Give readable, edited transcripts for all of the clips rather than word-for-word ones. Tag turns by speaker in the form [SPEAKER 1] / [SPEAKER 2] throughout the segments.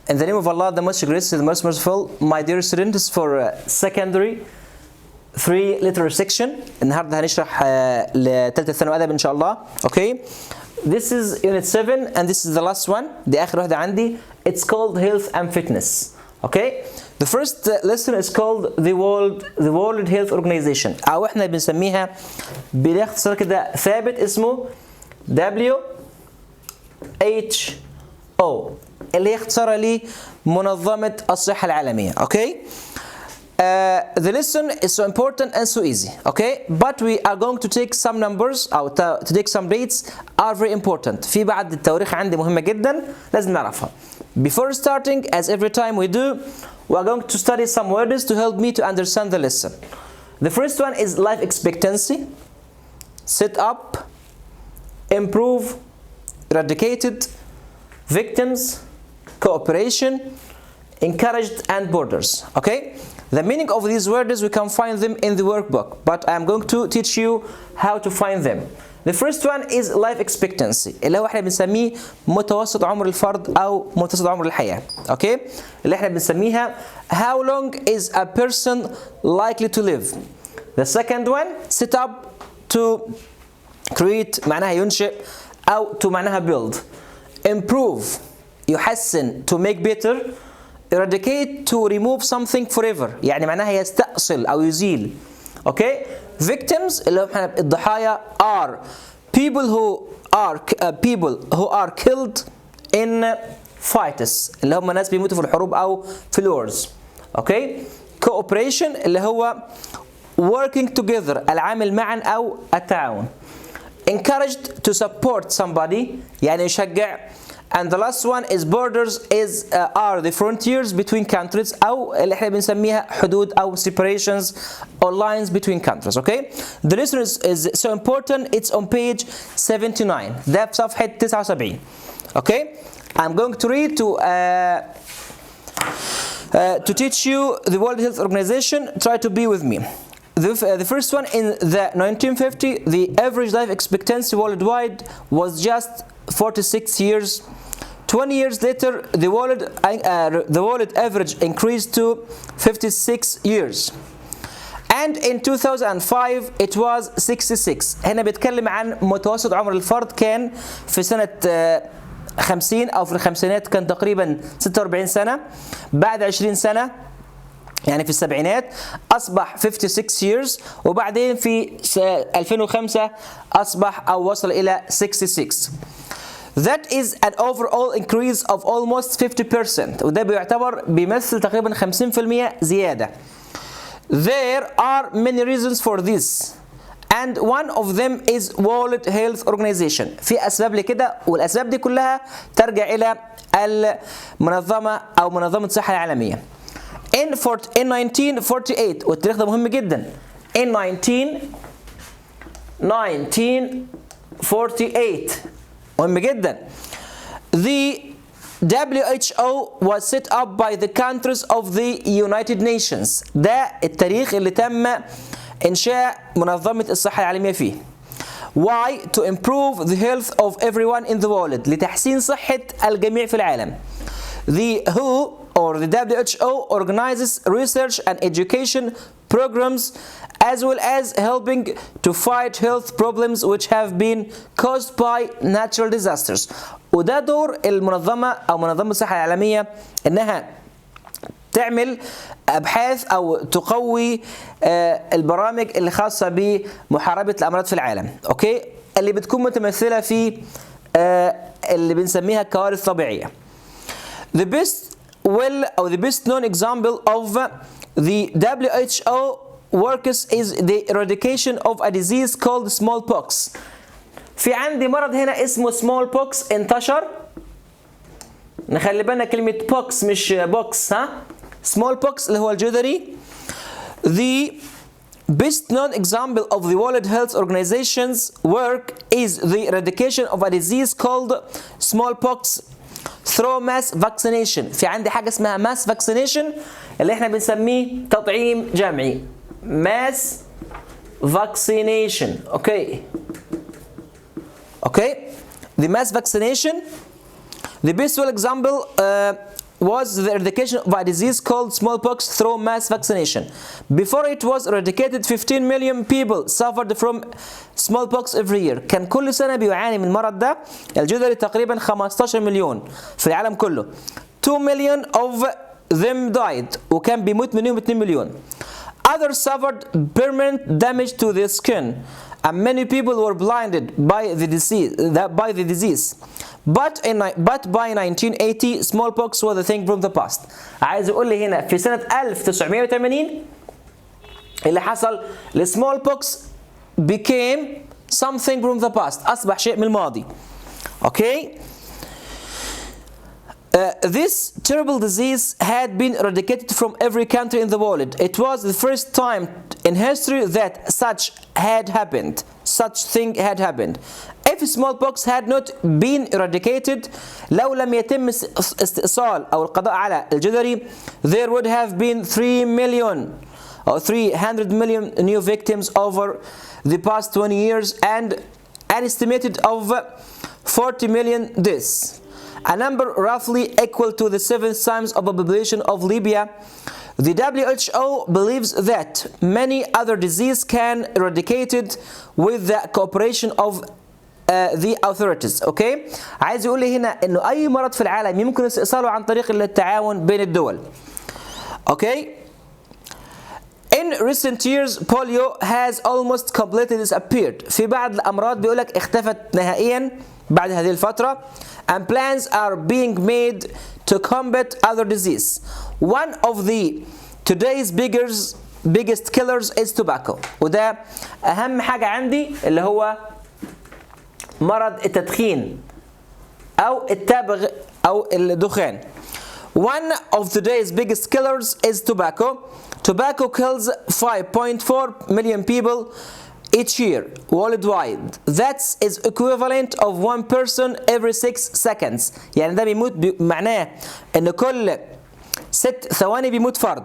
[SPEAKER 1] In the name of Allah, the most gracious, the most merciful, my dear students for secondary 3 literary section. النهارده هنشرح لثالث الثانوي أدب إن شاء الله. Okay. This is unit 7 and this is the last one. دي آخر واحدة عندي. It's called health and fitness. Okay. The first lesson is called the World Health Organization. أو إحنا بنسميها باختصار كده ثابت اسمه WHO اللي هي اختصارها لمنظمة الصحة العالمية. Okay. The lesson is so important and so easy. Okay. But we are going to take some numbers أو to take some dates are very important. في بعض التواريخ عندي مهمة جدا لازم نعرفها. Before starting, as every time we do, we are going to study some words to help me to understand the lesson. The first one is life expectancy, set up, improve, eradicated, victims, cooperation, encouraged, and borders. Okay? The meaning of these words, we can find them in the workbook, but I am going to teach you how to find them. The first one is life expectancy اللي هو احنا بنسميه متوسط عمر الفرد أو متوسط عمر الحياة. Okay? اللي احنا بنسميها how long is a person likely to live. The second one set up to create معناها ينشئ أو to معناها build. Improve يحسن to make better. Eradicate to remove something forever يعني معناها يستأصل أو يزيل. Okay? Victims اللي هم الضحايا are people who are killed in fights اللي هم ناس بيموتوا في الحروب أو في الwars. Okay? Cooperation اللي هو working together العمل معا أو التعاون. Encouraged to support somebody يعني يشجع. And the last one is borders are the frontiers between countries أو اللي احنا بنسميها حدود أو separations or lines between countries. Okay? The lesson is so important. It's on page 79. ده في صفحة 79. Okay? I'm going to read to teach you the World Health Organization. Try to be with me. The first one in the 1950, the average life expectancy worldwide was just 46 years. 20 years later, the world average increased to 56 years. And in 2005, it was 66. هنا بيتكلم عن متوسط عمر الفرد كان في سنة 50 أو في الخمسينات كان تقريبا 46 سنة. بعد 20 سنة يعني في السبعينات أصبح 56 years وبعدين في 2005 أصبح أو وصل إلى 66. That is an overall increase of almost 50% وده بيمثل تقريبا 50% زيادة. There are many reasons for this and one of them is World Health Organization. في أسباب لكده والأسباب دي كلها ترجع إلى المنظمة أو منظمة الصحة العالمية. In 1948 والتاريخ ده مهم جدا. In 1948 مهم جدا. The WHO was set up by the countries of the United Nations. ده التاريخ اللي تم إنشاء منظمة الصحة العالمية فيه. Why? To improve the health of everyone in the world. لتحسين صحة الجميع في العالم. The WHO or the WHO organizes research and education programs as well as helping to fight health problems which have been caused by natural disasters. وده دور المنظمة أو منظمة الصحة العالمية إنها تعمل أبحاث أو تقوي البرامج اللي خاصة بمحاربة الأمراض في العالم. أوكي؟ اللي بتكون متمثلة في اللي بنسميها كوارث طبيعية. The best known example of the WHO works is the eradication of a disease called smallpox. في عندي مرض هنا اسمه smallpox انتشر. نخلي بالنا كلمة pox مش box ها. smallpox اللي هو الجدري. The best known example of the World Health Organization's work is the eradication of a disease called smallpox through mass vaccination. في عندي حاجة اسمها mass vaccination اللي احنا بنسميه تطعيم جمعي. mass vaccination. Okay. The mass vaccination. The best example was the eradication of a disease called smallpox through mass vaccination. Before it was eradicated, 15 million people suffered from smallpox every year. كان كل سنة بيعاني من المرض ده الجدري تقريبا 15 مليون في العالم كله. 2 million of them died وكان بيموت منهم 2 مليون. Others suffered permanent damage to their skin and many people were blinded by the disease. But by 1980 smallpox was a thing from the past. عايز اقول لي هنا في سنة 1980 اللي حصل smallpox became something from the past. أصبح شيء من الماضي. Okay? This terrible disease had been eradicated from every country in the world. It was the first time in history that such thing had happened. If smallpox had not been eradicated, لو لم يتم استئصال أو القضاء على الجدري, there would have been 300 million new victims over the past 20 years and an estimated of 40 million deaths. A number roughly equal to the 7 times of the population of Libya. The WHO believes that many other diseases can be eradicated with the cooperation of the authorities. Okay? عايز يقول لي هنا إنه أي مرض في العالم يمكن استئصاله عن طريق التعاون بين الدول. Okay? In recent years, polio has almost completely disappeared. في بعض الأمراض بيقول لك اختفت نهائيا بعد هذه الفترة. And plans are being made to combat other disease. One of today's biggest killers is tobacco. وده أهم حاجة عندي اللي هو مرض التدخين أو التبغ أو الدخان. One of today's biggest killers is tobacco. Tobacco kills 5.4 million people each year worldwide. That is equivalent of 1 person every 6 seconds. يعني ده بيموت معناه ان كل 6 ثواني بيموت فرد.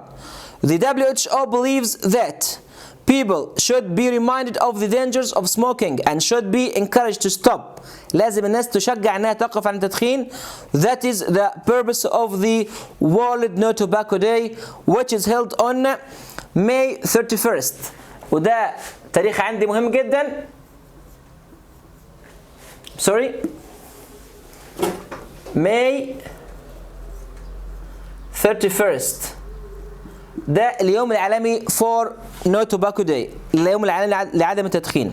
[SPEAKER 1] The WHO believes that people should be reminded of the dangers of smoking and should be encouraged to stop. لازم الناس تشجع انها توقف عن التدخين. That is the purpose of the World No Tobacco Day, which is held on May 31st. وده تاريخ عندي مهم جدا. May 31st ده اليوم العالمي for No Tobacco Day, اليوم العالمي لعدم التدخين.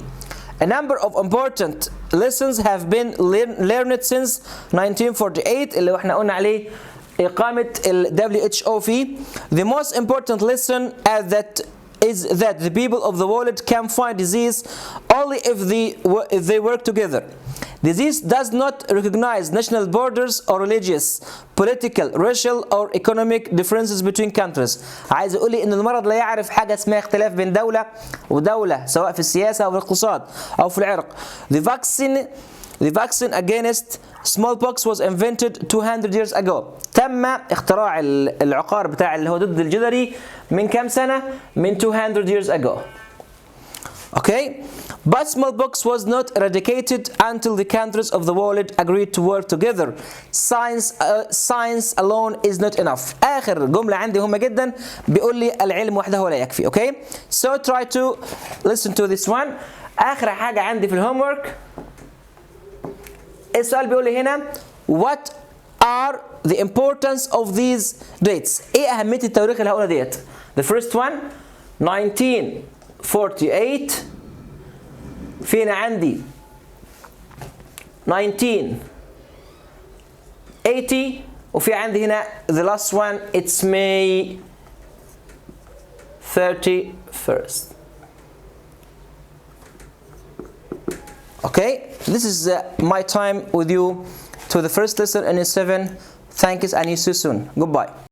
[SPEAKER 1] A number of important lessons have been learned since 1948 اللي احنا قلنا عليه إقامة ال WHO فيه. The most important lesson is that the people of the world can fight disease only if they work together. Disease does not recognize national borders or religious, political, racial or economic differences between countries. عايز اقول لي ان المرض لا يعرف حاجه اسمها اختلاف بين دوله ودوله سواء في السياسه او في الاقتصاد او في العرق. The vaccine against smallpox was invented 200 years ago. تم اختراع العقار بتاع اللي هو ضد الجدري من كام سنة؟ من 200 years ago. Okay? But smallpox was not eradicated until the countries of the world agreed to work together. Science alone is not enough. آخر جملة عندي مهمة جدا بيقول لي العلم وحده لا يكفي. Okay? So try to listen to this one. آخر حاجة عندي في الهومورك السؤال بيقول لي هنا what are the importance of these dates؟ ايه اهمية التواريخ اللي هقولها ديت؟ The first one 1948 فينا عندي 1980 وفي عندي هنا the last one it's May 31st. Okay, this is my time with you to the first lesson in 7. Thanks and see you soon. Goodbye.